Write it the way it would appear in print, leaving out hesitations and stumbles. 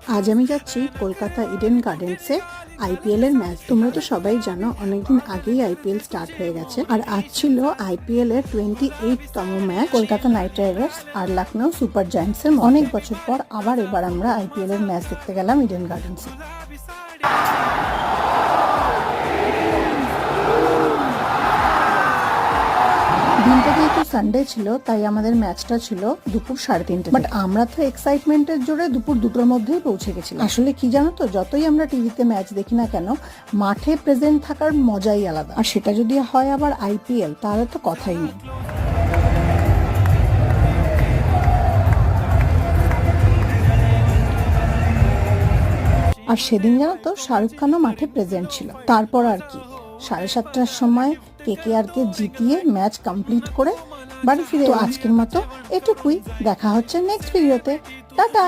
আজ আমি যাচ্ছি কলকাতা ইডেন গার্ডেন্সে আইপিএল এর ম্যাচ। তোমরা তো সবাই জানো অনেকদিন আগেই আইপিএল স্টার্ট হয়ে গেছে, আর আজ ছিল আইপিএল এর 28তম ম্যাচ। কলকাতা নাইট রাইডার্স আর লখনৌ সুপার জায়ান্টস এর অনেক বছর পর এবার আমরা আইপিএল এর ম্যাচ দেখতে গেলাম ইডেন গার্ডেন্সে। দিনটা যেহেতু সানডে ছিল তাই আমাদের ম্যাচটা ছিল দুপুর 3:30। বাট আমরা তো এক্সাইটমেন্টের জোরে দুপুর 2টোর মধ্যেই পৌঁছে গেছিলাম। আসলে কি জানো তো, যতই আমরা টিভিতে ম্যাচ দেখি না কেন, মাঠে প্রেজেন্ট থাকার মজাই আলাদা। আর সেটা যদি হয় আবার আইপিএল, তাহলে তো কথাই নেই। আর সেদিন জানো তো শাহরুখ খানও মাঠে প্রেজেন্ট ছিল। তারপর আর কি, 7:30টার সময় কেকেআর কে জিতিয়ে ম্যাচ কমপ্লিট করে বাড়ি ফিরে। তো আজকের মতো এটুকুই, দেখা হচ্ছে নেক্সট ভিডিওতে। টাটা।